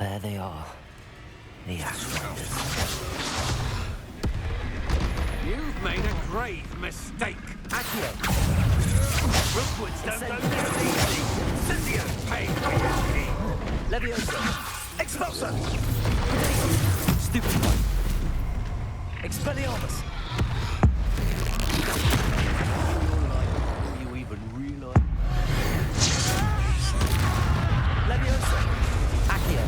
There they are. The Ash-Riders. You've made a grave mistake. Accio! Rookwood's don't go down easy. Cynthia, pay PSP. Leviosa! Expulsor! Stupid one. Expelliarmus! Do you even realize? Leviosa! Accio!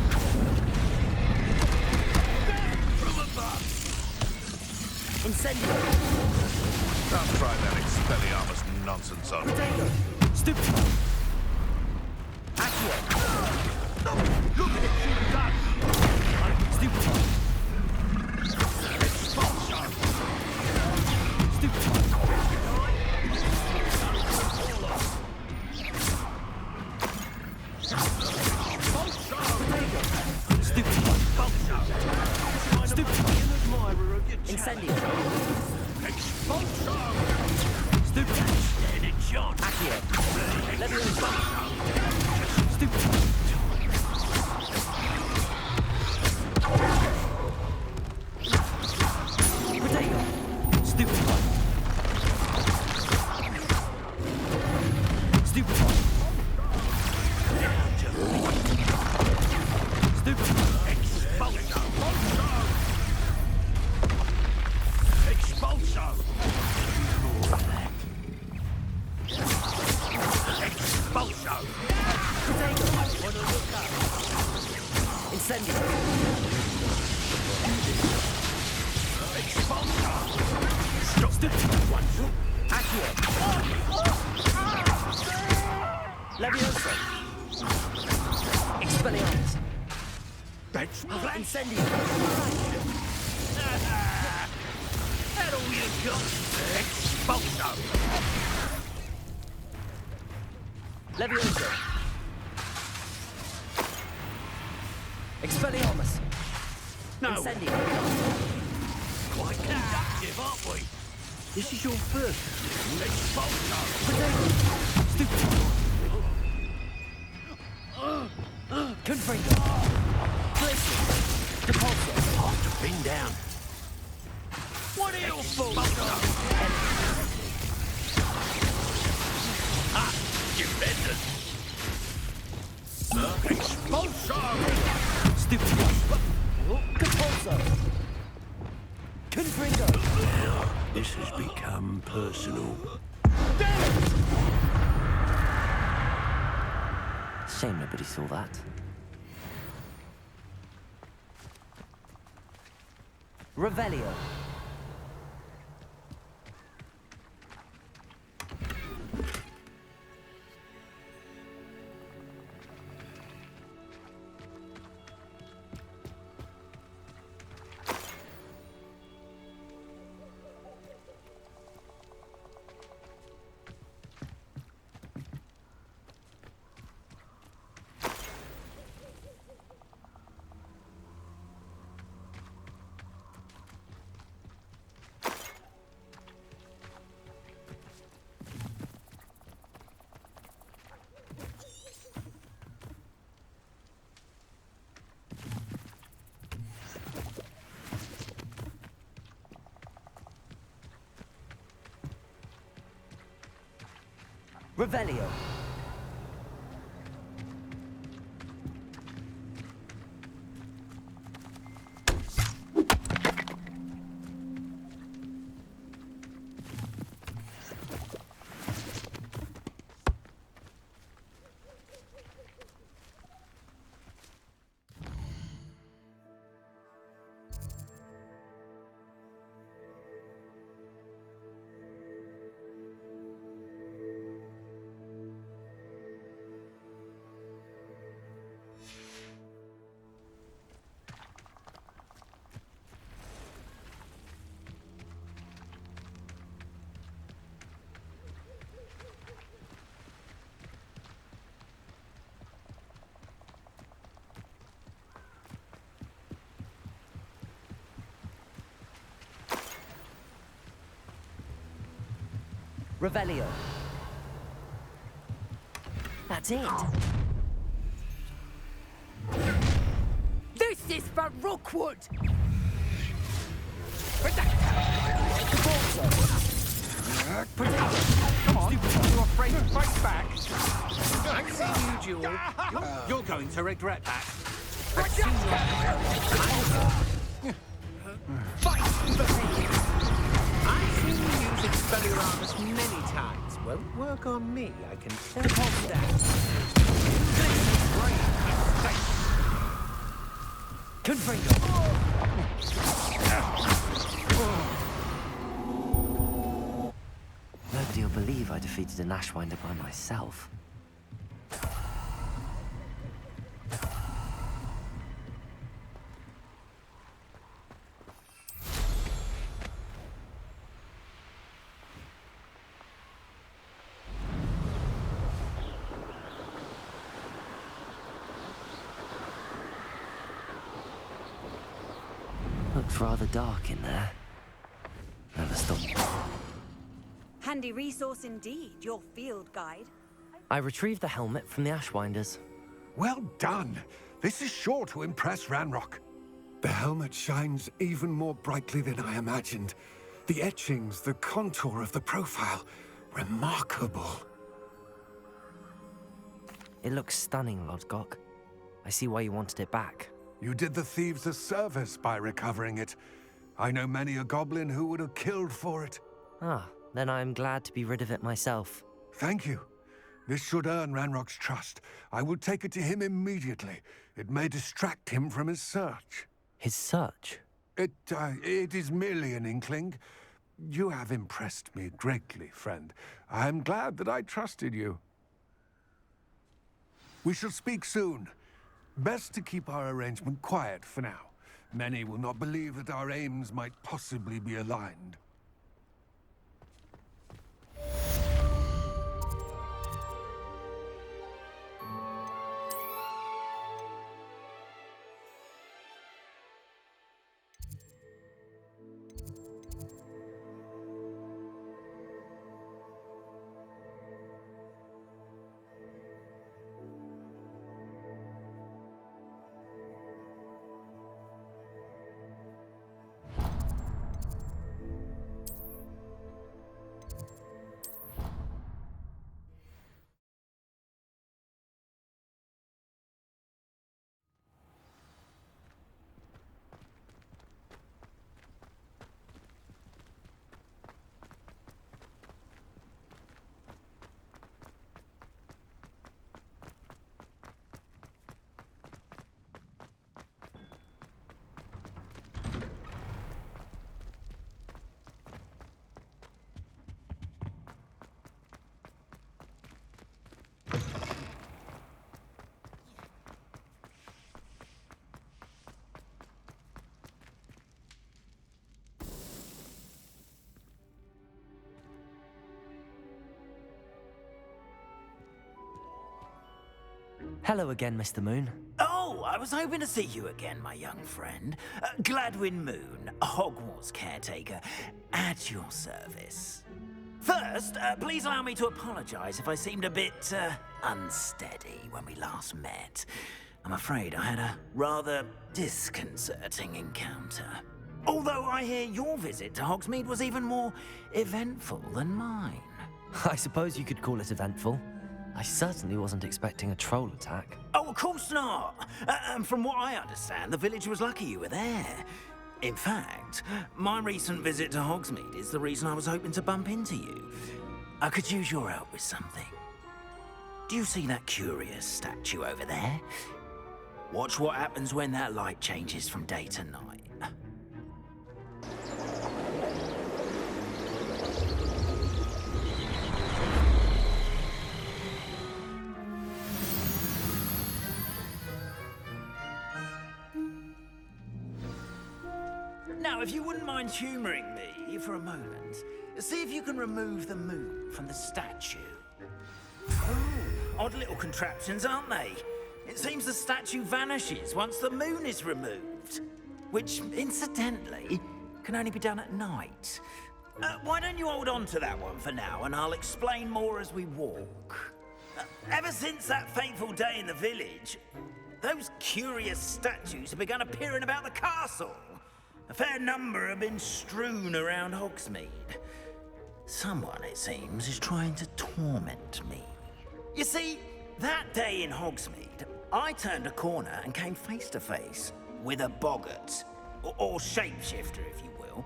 From above. Incendio! Don't try that Expelliarmus nonsense on me. Potato! Stupid one. Accio! Look at it, you've done. Stupid one. Expulsion. Stupid one. Stupid one. Stupid one. Incendio! Expulsion. Stupid one. Get it, John. Accio! Leviosa! Stupid one. Potato! Stupid one. Stupid one. Stupid one. Expulsion. Expulsion. Expulsion. Potato! Wanna look up? Incendio! Expulsion. Stupid one. Accio! Leviosa! Expelliarmus! That's Incendio! that all you got? Expulsion. Leviosa! Expelliarmus! No, Incendio! quite conductive, aren't we? This is your first. Expulsion. Potato! Stupid. Confringo! Glacier! Depulso! Hard to pin down. What are your faults? Ah, defenders. Expulsion. Stupid. Depulso! Confringo! This has become personal. Shame nobody saw that. Revelio. Revelio. Revelio. That's it. Justice for Rookwood! Come on, you're afraid to fight back. I see you, Jewel. You're going to regret that. I've seen I've seen you use Expelliarmus many times. Won't work on me, I can tell you that. Confringo. Nobody will believe I defeated an Ashwinder by myself. Looks rather dark in there. Never stopped. Handy resource indeed, your field guide. I retrieved the helmet from the Ashwinders. Well done. This is sure to impress Ranrock. The helmet shines even more brightly than I imagined. The etchings, the contour of the profile, remarkable. It looks stunning, Lodgok. I see why you wanted it back. You did the thieves a service by recovering it. I know many a goblin who would have killed for it. Ah, then I am glad to be rid of it myself. Thank you. This should earn Ranrock's trust. I will take it to him immediately. It may distract him from his search. His search? It is merely an inkling. You have impressed me greatly, friend. I am glad that I trusted you. We shall speak soon. Best to keep our arrangement quiet for now. Many will not believe that our aims might possibly be aligned. Hello again, Mr. Moon. Oh, I was hoping to see you again, my young friend. Gladwin Moon, Hogwarts caretaker, at your service. First, please allow me to apologize if I seemed a bit, unsteady when we last met. I'm afraid I had a rather disconcerting encounter. Although I hear your visit to Hogsmeade was even more eventful than mine. I suppose you could call it eventful. I certainly wasn't expecting a troll attack. Oh, of course not. And from what I understand, the village was lucky you were there. In fact, my recent visit to Hogsmeade is the reason I was hoping to bump into you. I could use your help with something. Do you see that curious statue over there? Watch what happens when that light changes from day to night. Now, if you wouldn't mind humoring me for a moment, see if you can remove the moon from the statue. Oh, odd little contraptions, aren't they? It seems the statue vanishes once the moon is removed, which, incidentally, can only be done at night. Why don't you hold on to that one for now, and I'll explain more as we walk. Ever since that fateful day in the village, those curious statues have begun appearing about the castle. A fair number have been strewn around Hogsmeade. Someone, it seems, is trying to torment me. You see, that day in Hogsmeade, I turned a corner and came face to face with a boggart, or shapeshifter, if you will,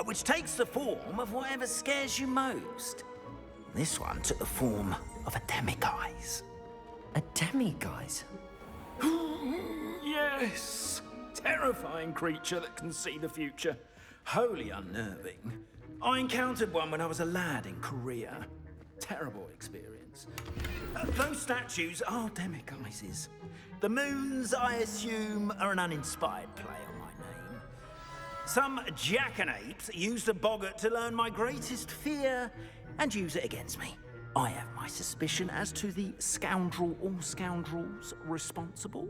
which takes the form of whatever scares you most. This one took the form of a demiguise. A demiguise? Yes! Terrifying creature that can see the future. Wholly unnerving. I encountered one when I was a lad in Korea. Terrible experience. Those statues are demiguises. The moons, I assume, are an uninspired play on my name. Some jackanapes used a boggart to learn my greatest fear and use it against me. I have my suspicion as to the scoundrel or scoundrels responsible.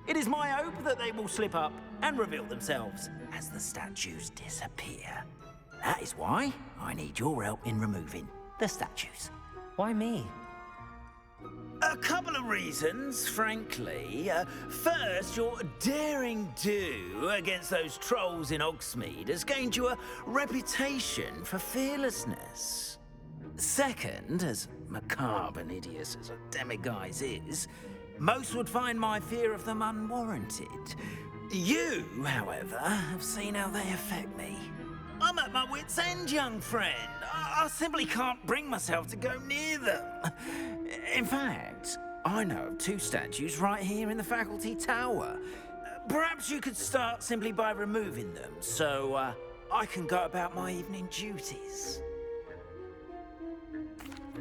It is my hope that they will slip up and reveal themselves as the statues disappear. That is why I need your help in removing the statues. Why me? A couple of reasons, frankly. First, your daring do against those trolls in Hogsmeade has gained you a reputation for fearlessness. Second, as macabre and hideous as a demiguise is, most would find my fear of them unwarranted. You, however, have seen how they affect me. I'm at my wit's end, young friend. I simply can't bring myself to go near them. In fact, I know of 2 statues right here in the faculty tower. Perhaps you could start simply by removing them, so I can go about my evening duties.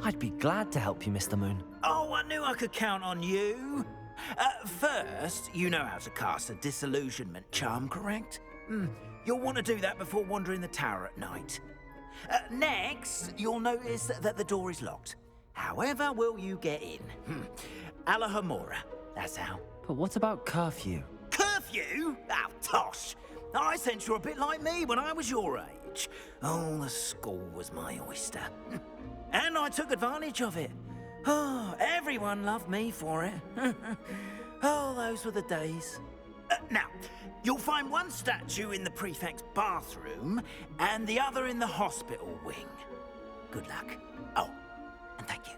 I'd be glad to help you, Mr. Moon. Oh, I knew I could count on you. First, you know how to cast a disillusionment charm, correct? You'll want to do that before wandering the tower at night. Next, you'll notice that the door is locked. However will you get in? Alahomora, that's how. But what about curfew? Curfew? Oh, tosh. I sense you're a bit like me when I was your age. Oh, the school was my oyster. And I took advantage of it. Oh, everyone loved me for it. Oh, those were the days. Now, you'll find one statue in the prefect's bathroom and the other in the hospital wing. Good luck. Oh, and thank you.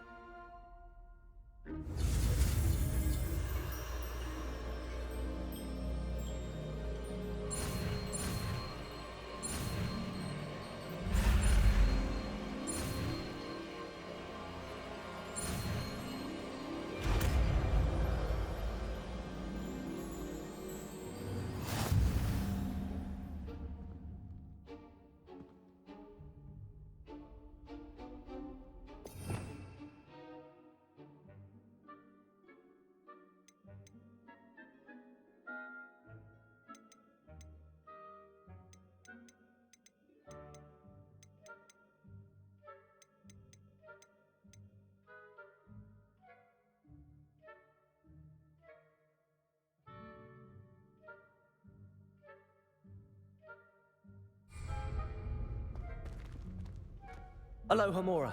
Alohomora.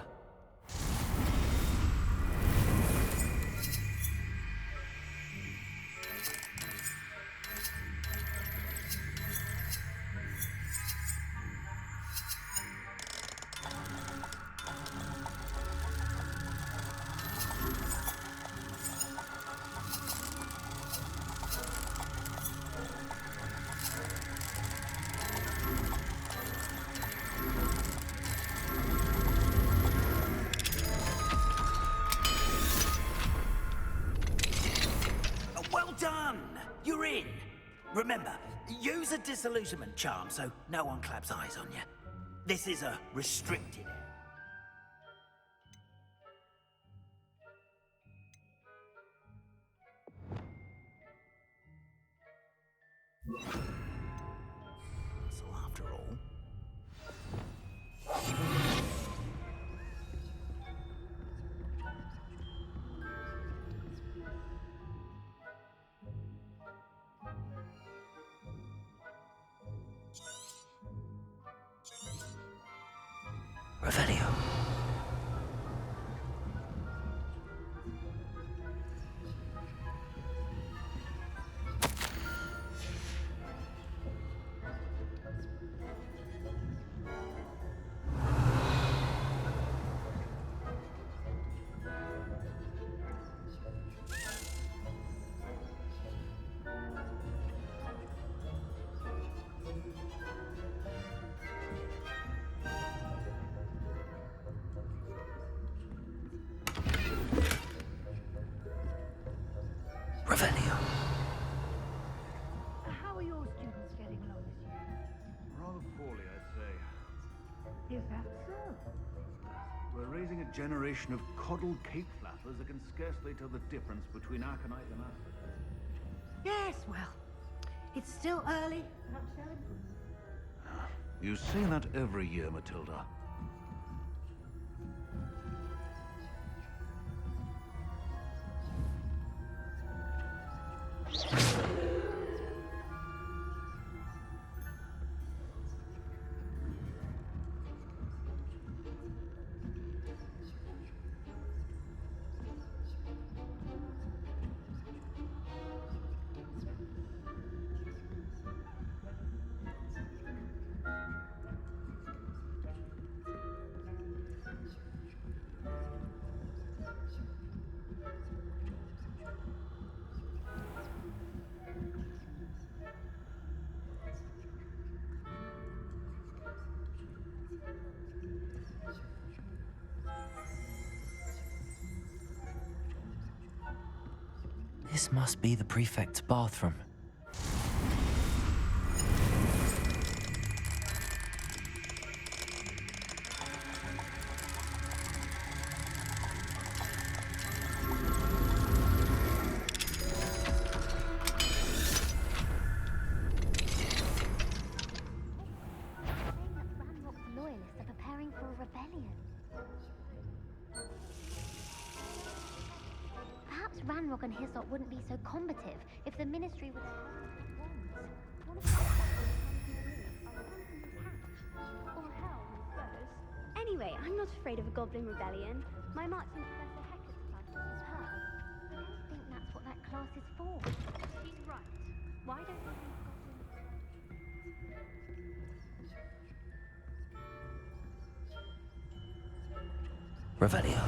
You're in. Remember, use a disillusionment charm so no one claps eyes on you. This is a restricted area. So after all... Revelio. generation of coddled cape flappers that can scarcely tell the difference between aconite and asphodel. Yes, well, it's still early. Not showing. You say that every year, Matilda. This must be the prefect's bathroom. Loyalists are preparing for a rebellion. Perhaps Ranrock and Hyssop wouldn't be so combative if the Ministry would wands. Or hell, I suppose. Anyway, I'm not afraid of a goblin rebellion. My marksman Professor Hector's class is superb. I don't think that's what that class is for. She's right. Why don't we leave Revelio.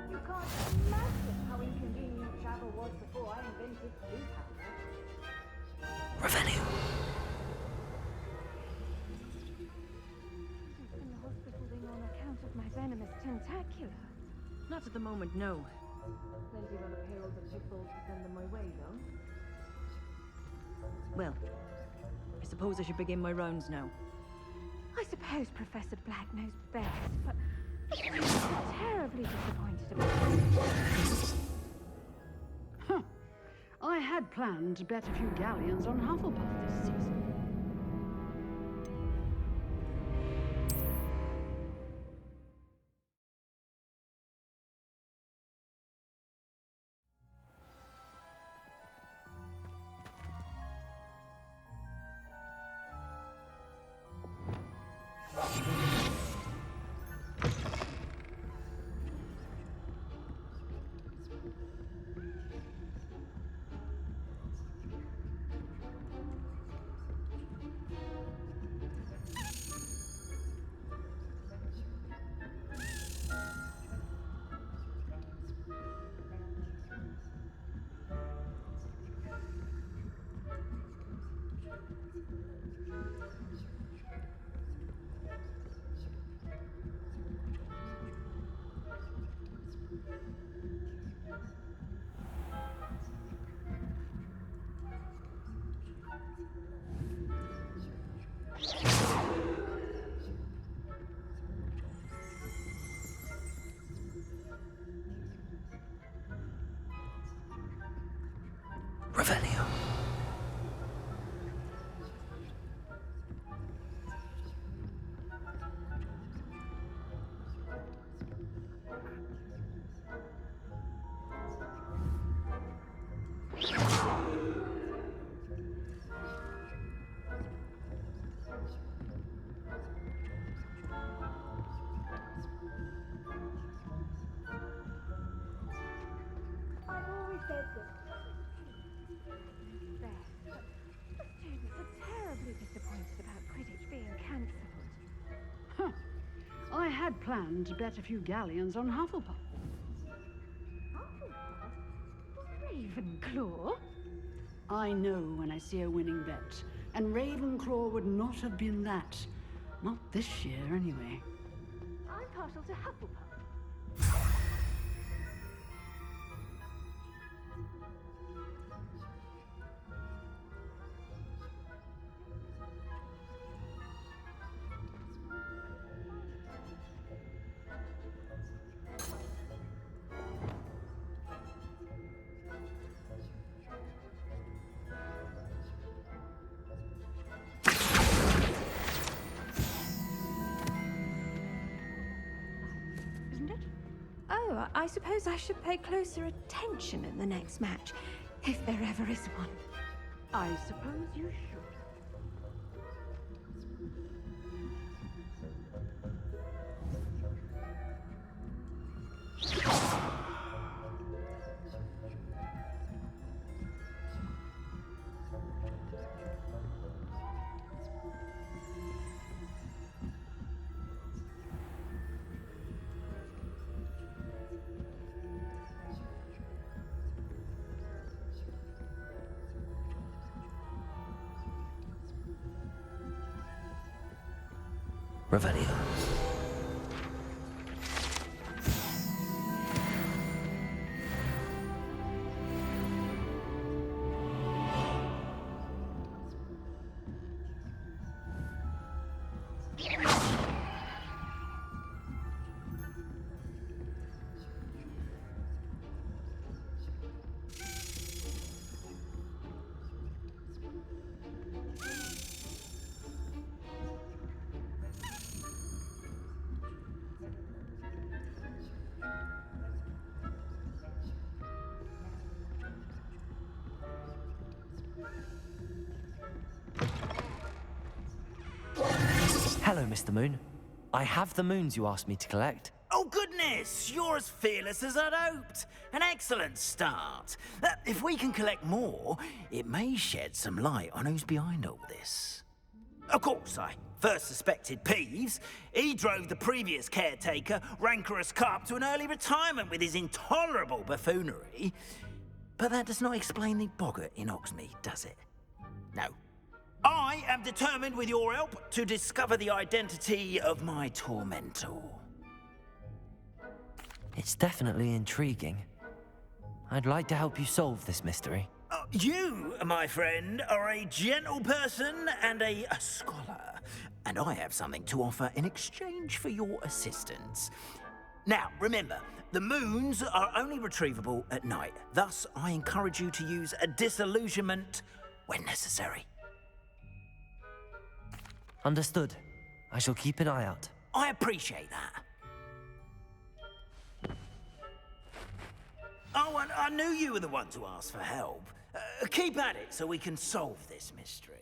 You can't imagine how inconvenient travel was before I invented blue powder. Revelio. In the hospital wing on account of my venomous tentacula. Not at the moment, no. Plenty of other payrolls and pitfalls to send them my way, though. Well, I suppose I should begin my rounds now. I suppose Professor Black knows best, but I'm terribly disappointed about it. I had planned to bet a few galleons on Hufflepuff this season. planned bet a few galleons on Hufflepuff. Ravenclaw? I know when I see a winning bet, and Ravenclaw would not have been that. Not this year, anyway. I'm partial to Hufflepuff. Oh, I suppose I should pay closer attention in the next match, if there ever is one. I suppose you should. Revelio. Hello, Mr. Moon. I have the moons you asked me to collect. Oh, goodness! You're as fearless as I'd hoped. An excellent start. If we can collect more, it may shed some light on who's behind all this. Of course, I first suspected Peeves. He drove the previous caretaker, Rancorous Carp, to an early retirement with his intolerable buffoonery. But that does not explain the boggart in Hogsmeade, does it? No. I am determined, with your help, to discover the identity of my tormentor. It's definitely intriguing. I'd like to help you solve this mystery. You, my friend, are a gentle person and a scholar, and I have something to offer in exchange for your assistance. Now, remember, the moons are only retrievable at night. Thus, I encourage you to use a disillusionment when necessary. Understood. I shall keep an eye out. I appreciate that. Oh, and I knew you were the one to ask for help. Keep at it so we can solve this mystery.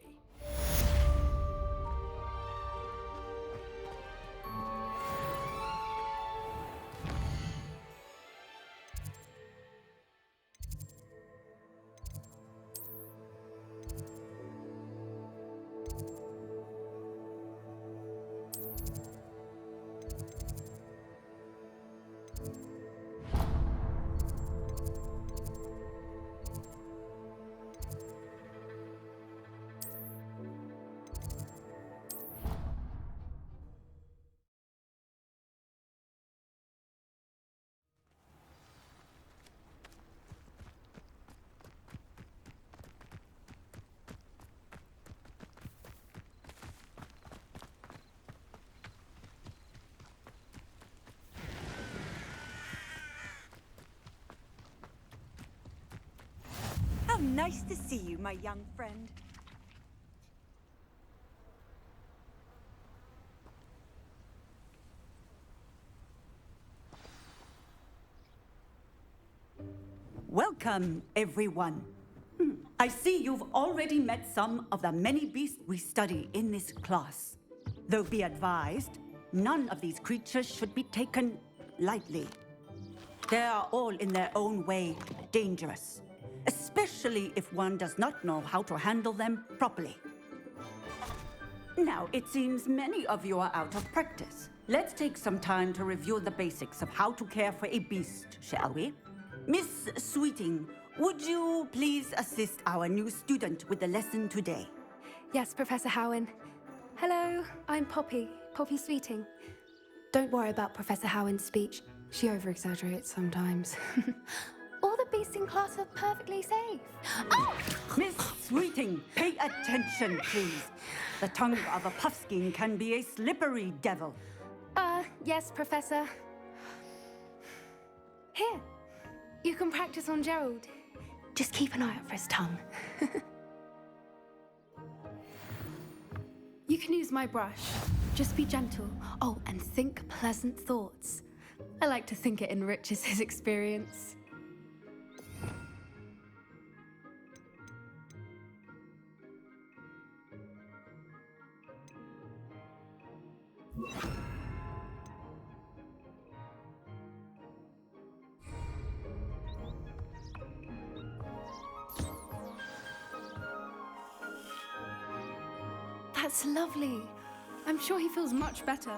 How nice to see you, my young friend. Welcome, everyone. I see you've already met some of the many beasts we study in this class. Though be advised, none of these creatures should be taken lightly. They are all in their own way dangerous, especially if one does not know how to handle them properly. Now, it seems many of you are out of practice. Let's take some time to review the basics of how to care for a beast, shall we? Miss Sweeting, would you please assist our new student with the lesson today? Yes, Professor Howen. Hello, I'm Poppy Sweeting. Don't worry about Professor Howen's speech. She over-exaggerates sometimes. All the beasts in class are perfectly safe. Oh! Miss Sweeting, pay attention, please. The tongue of a puffskein can be a slippery devil. Yes, Professor. Here, you can practice on Gerald. Just keep an eye out for his tongue. You can use my brush. Just be gentle. Oh, and think pleasant thoughts. I like to think it enriches his experience. That's lovely. I'm sure he feels much better.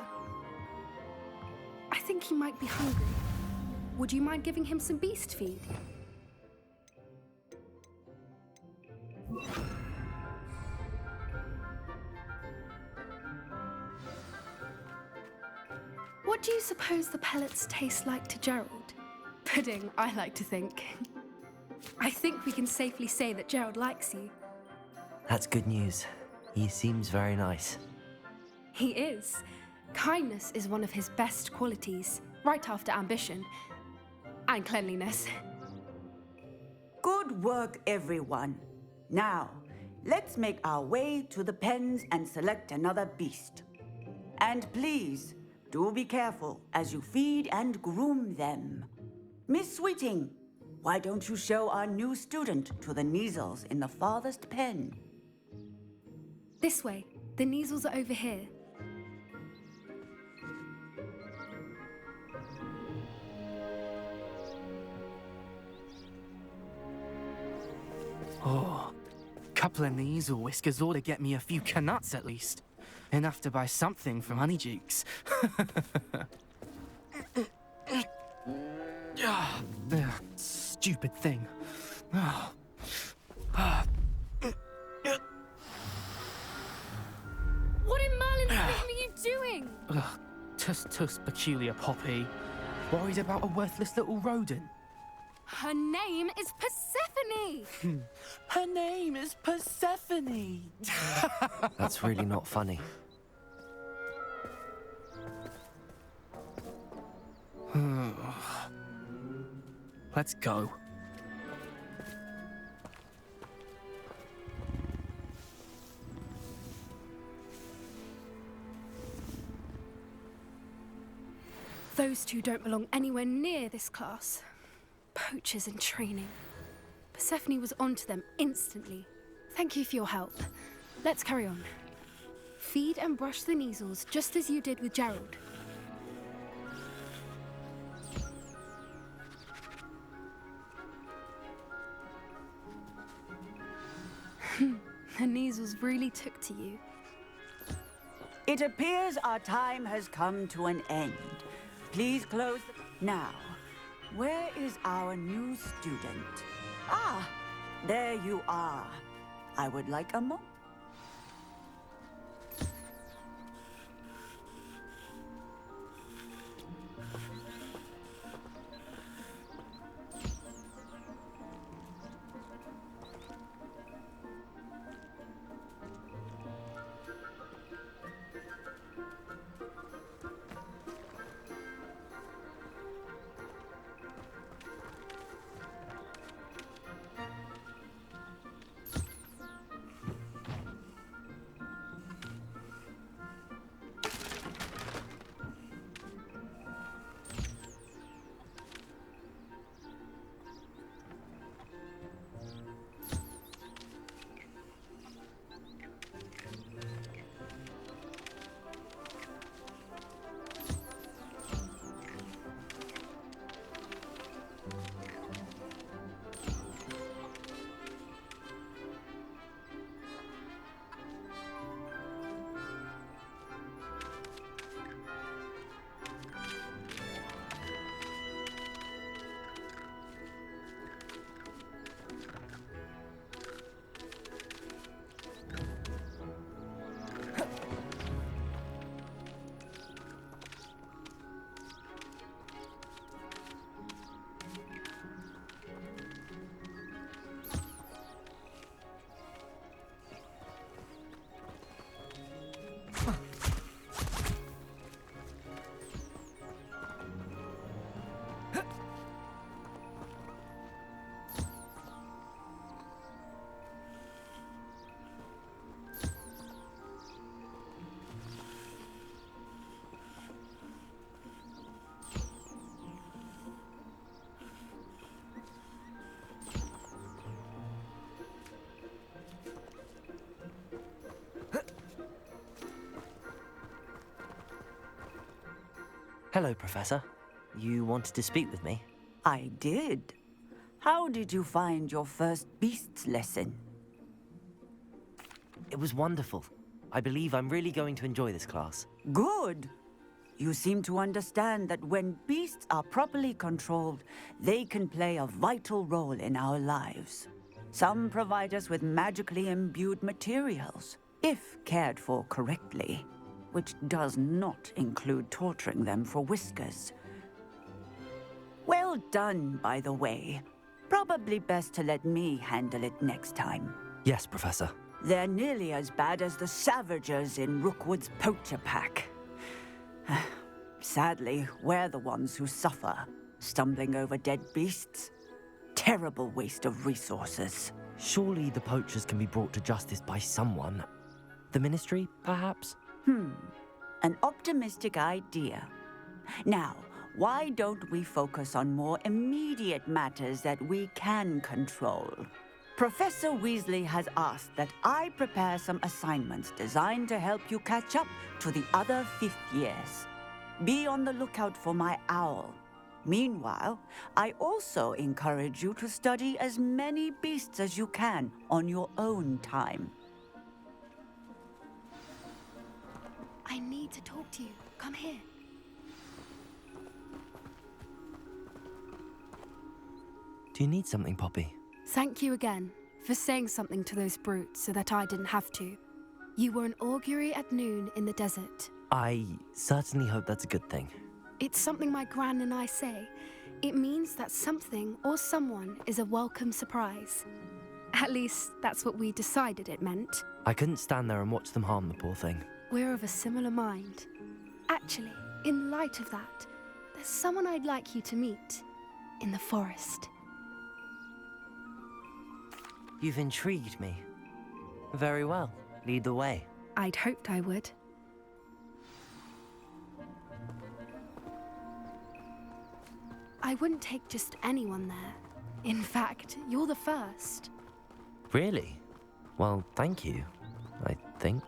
I think he might be hungry. Would you mind giving him some beast feed? What do you suppose the pellets taste like to Gerald? Pudding, I like to think. I think we can safely say that Gerald likes you. That's good news. He seems very nice. He is. Kindness is one of his best qualities, right after ambition. And cleanliness. Good work, everyone. Now, let's make our way to the pens and select another beast. And please, do be careful as you feed and groom them. Miss Sweeting, why don't you show our new student to the Neasels in the farthest pen? This way. The Neasels are over here. Oh, couple of Neasel whiskers ought to get me a few canuts at least. Enough to buy something from Honeydukes. Stupid thing. What in Merlin's name are you doing? Tuss peculiar Poppy. Worried about a worthless little rodent. Her name is Persephone! Her name is Persephone! That's really not funny. Let's go. Those two don't belong anywhere near this class. Poachers in training. Persephone was onto them instantly. Thank you for your help. Let's carry on. Feed and brush the Neasels just as you did with Gerald. The Neasels really took to you. It appears our time has come to an end. Please close the... Now, where is our new student? Ah, there you are. I would like a moment. Hello, Professor. You wanted to speak with me? I did. How did you find your first beasts lesson? It was wonderful. I believe I'm really going to enjoy this class. Good. You seem to understand that when beasts are properly controlled, they can play a vital role in our lives. Some provide us with magically imbued materials, if cared for correctly, which does not include torturing them for whiskers. Well done, by the way. Probably best to let me handle it next time. Yes, Professor. They're nearly as bad as the Savagers in Rookwood's poacher pack. Sadly, we're the ones who suffer, stumbling over dead beasts. Terrible waste of resources. Surely the poachers can be brought to justice by someone. The Ministry, perhaps? An optimistic idea. Now, why don't we focus on more immediate matters that we can control? Professor Weasley has asked that I prepare some assignments designed to help you catch up to the other 5th years. Be on the lookout for my owl. Meanwhile, I also encourage you to study as many beasts as you can on your own time. I need to talk to you. Come here. Do you need something, Poppy? Thank you again for saying something to those brutes so that I didn't have to. You were an augury at noon in the desert. I certainly hope that's a good thing. It's something my gran and I say. It means that something or someone is a welcome surprise. At least, that's what we decided it meant. I couldn't stand there and watch them harm the poor thing. We're of a similar mind. Actually, in light of that, there's someone I'd like you to meet. In the forest. You've intrigued me. Very well. Lead the way. I'd hoped I would. I wouldn't take just anyone there. In fact, you're the first. Really? Well, thank you, I think.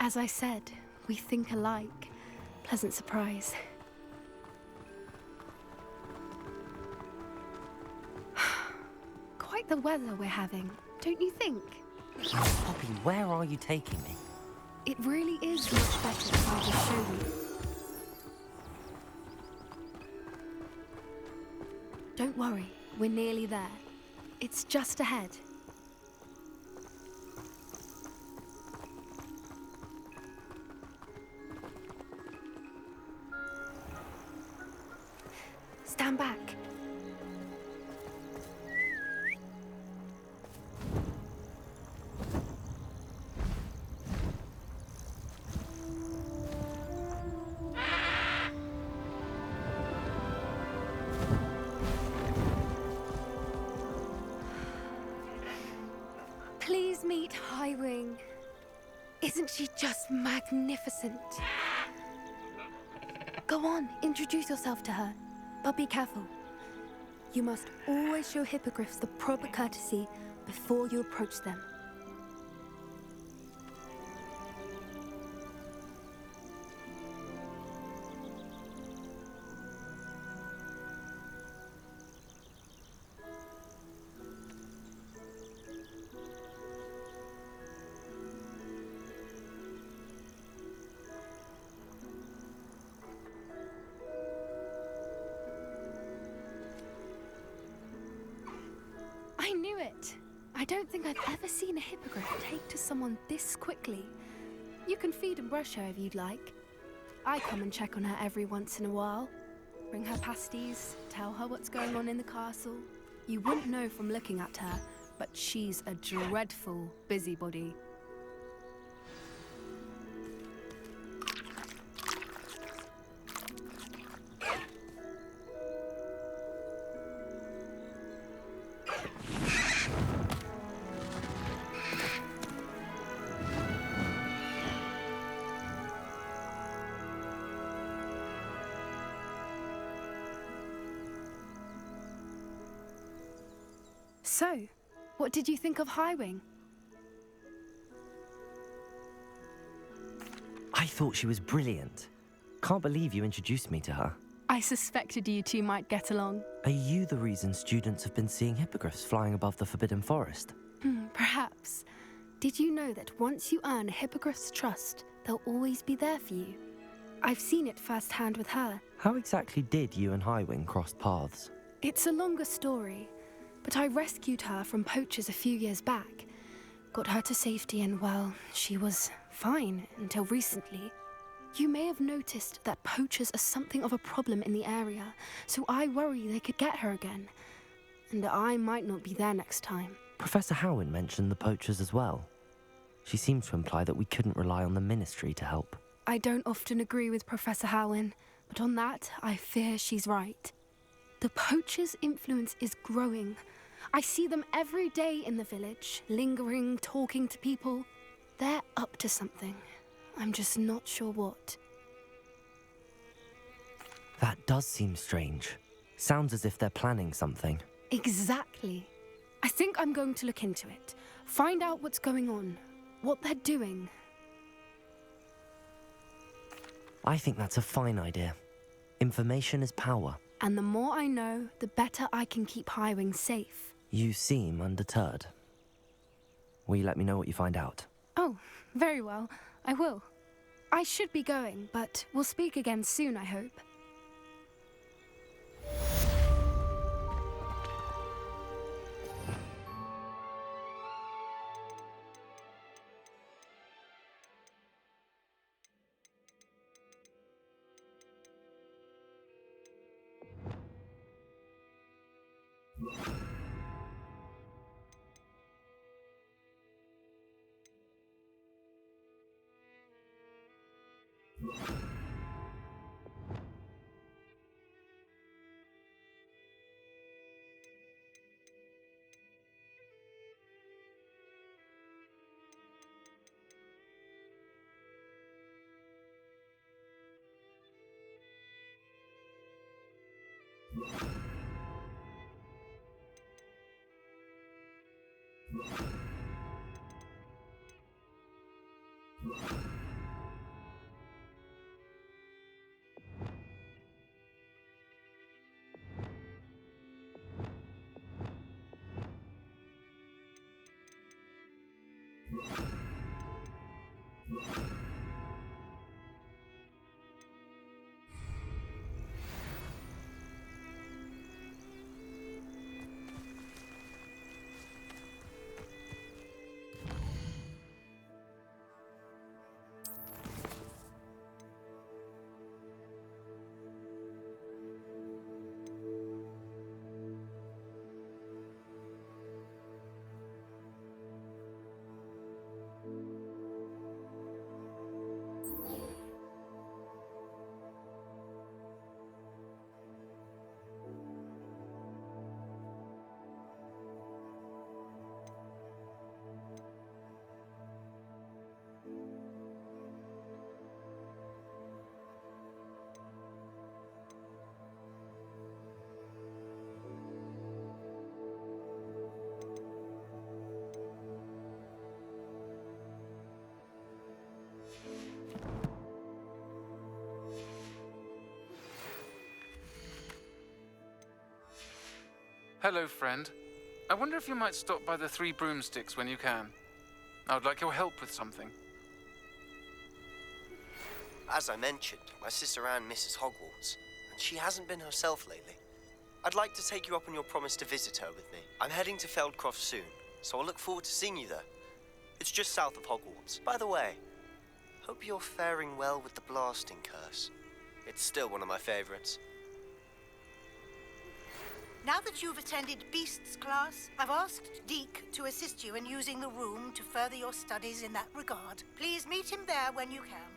As I said, we think alike. Pleasant surprise. Quite the weather we're having, don't you think? Poppy, where are you taking me? It really is much better if I just show you. Don't worry, we're nearly there. It's just ahead. Stand back. Please meet Highwing. Isn't she just magnificent? Go on, introduce yourself to her. But be careful. You must always show hippogriffs the proper courtesy before you approach them. I knew it! I don't think I've ever seen a hippogriff take to someone this quickly. You can feed and brush her if you'd like. I come and check on her every once in a while. Bring her pasties, tell her what's going on in the castle. You wouldn't know from looking at her, but she's a dreadful busybody. So, what did you think of Highwing? I thought she was brilliant. Can't believe you introduced me to her. I suspected you two might get along. Are you the reason students have been seeing hippogriffs flying above the Forbidden Forest? Perhaps. Did you know that once you earn a hippogriff's trust, they'll always be there for you? I've seen it firsthand with her. How exactly did you and Highwing cross paths? It's a longer story, but I rescued her from poachers a few years back. Got her to safety and, well, she was fine until recently. You may have noticed that poachers are something of a problem in the area, so I worry they could get her again. And I might not be there next time. Professor Howin mentioned the poachers as well. She seemed to imply that we couldn't rely on the Ministry to help. I don't often agree with Professor Howin, but on that, I fear she's right. The poachers' influence is growing. I see them every day in the village, lingering, talking to people. They're up to something. I'm just not sure what. That does seem strange. Sounds as if they're planning something. Exactly. I think I'm going to look into it. Find out what's going on. What they're doing. I think that's a fine idea. Information is power. And the more I know, the better I can keep Highwing safe. You seem undeterred. Will you let me know what you find out? Oh, very well. I will. I should be going, but we'll speak again soon, I hope. Hello, friend. I wonder if you might stop by the Three Broomsticks when you can. I would like your help with something. As I mentioned, my sister Anne misses Hogwarts, and she hasn't been herself lately. I'd like to take you up on your promise to visit her with me. I'm heading to Feldcroft soon, so I'll look forward to seeing you there. It's just south of Hogwarts. By the way, hope you're faring well with the blasting curse. It's still one of my favorites. Now that you've attended Beasts class, I've asked Deke to assist you in using the room to further your studies in that regard. Please meet him there when you can.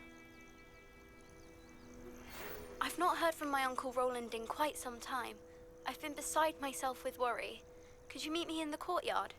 I've not heard from my Uncle Roland in quite some time. I've been beside myself with worry. Could you meet me in the courtyard?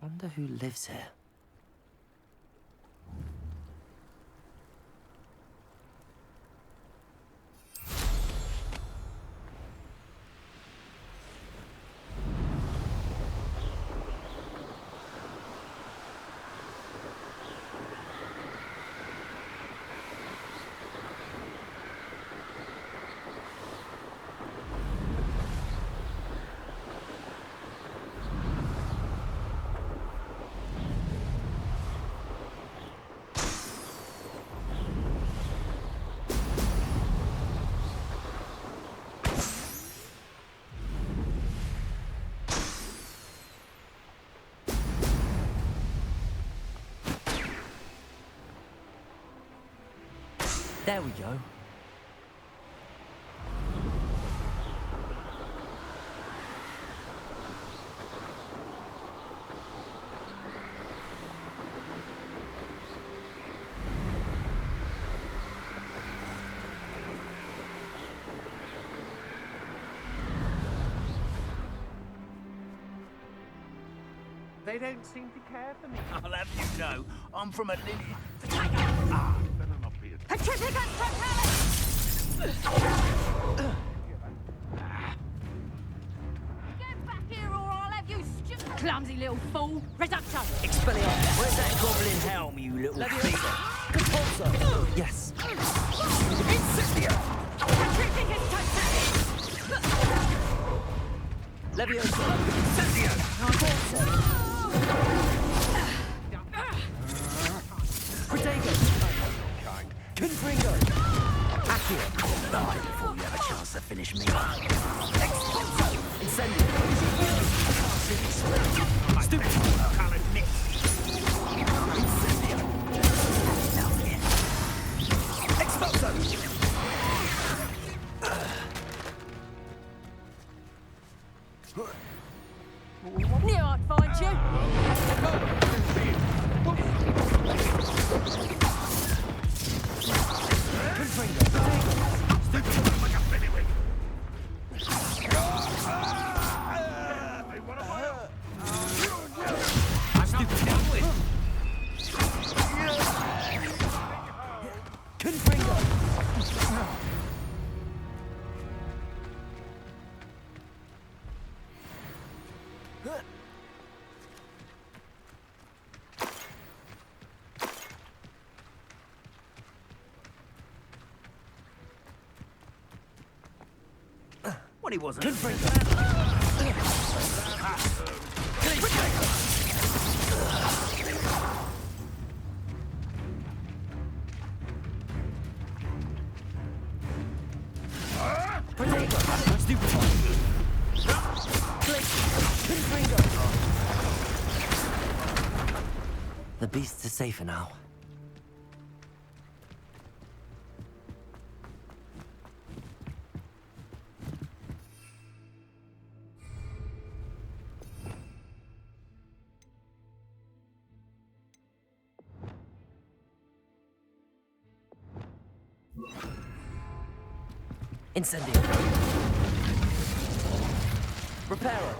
Wonder who lives here. There we go. They don't seem to care for me. I'll have you know, I'm from a lineage. Ah, better not be a... Get back here or I'll have you clumsy little fool. Reduction. Expelliarmus. Where's that goblin helm, you little thief? Repulsor. Yes. Incendio. Leviosa. Incendio. Protego. Confringo. Accio. Die before you have a chance to finish me. Incendio. Stupid. I'll admit. Incendio. Enough yet. Expulso. Knew I'd find you. When he wasn't. The beasts are safer now. Incendio. Reparo.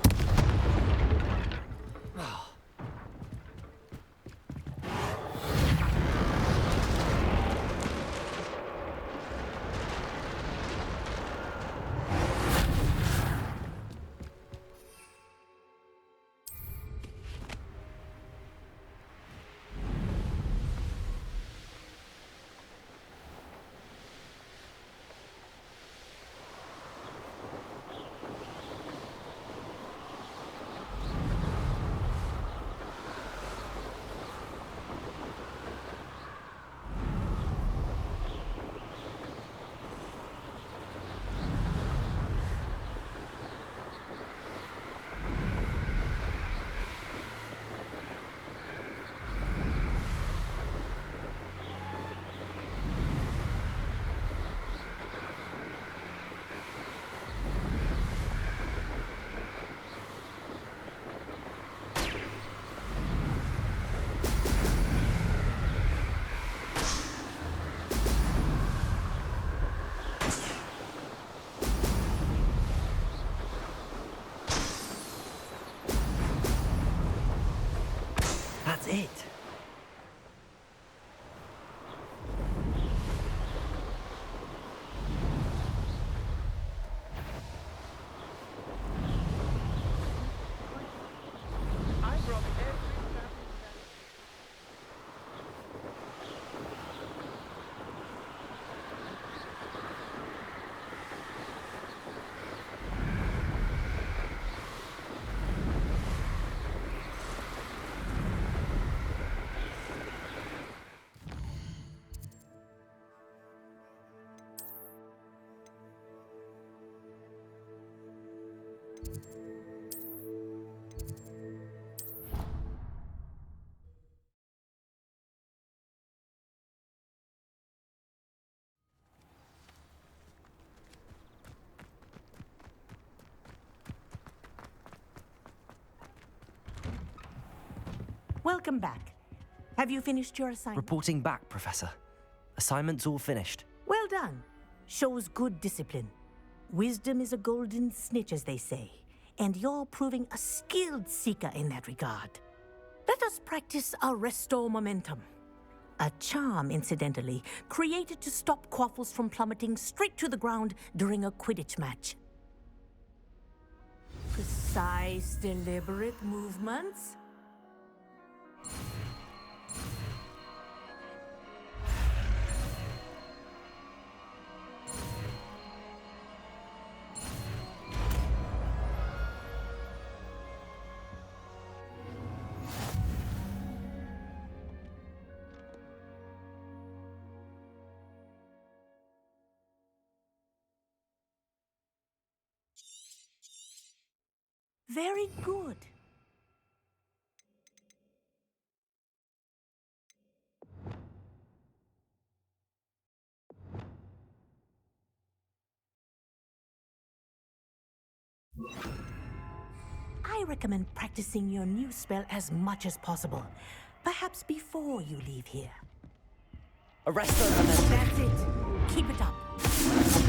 Welcome back. Have you finished your assignment? Reporting back, Professor. Assignment's all finished. Well done. Shows good discipline. Wisdom is a golden snitch, as they say, and you're proving a skilled seeker in that regard. Let us practice our restore momentum. A charm, incidentally, created to stop quaffles from plummeting straight to the ground during a Quidditch match. Precise, deliberate movements. Very good. I recommend practicing your new spell as much as possible. Perhaps before you leave here. Arresto momentum. That's it. Keep it up.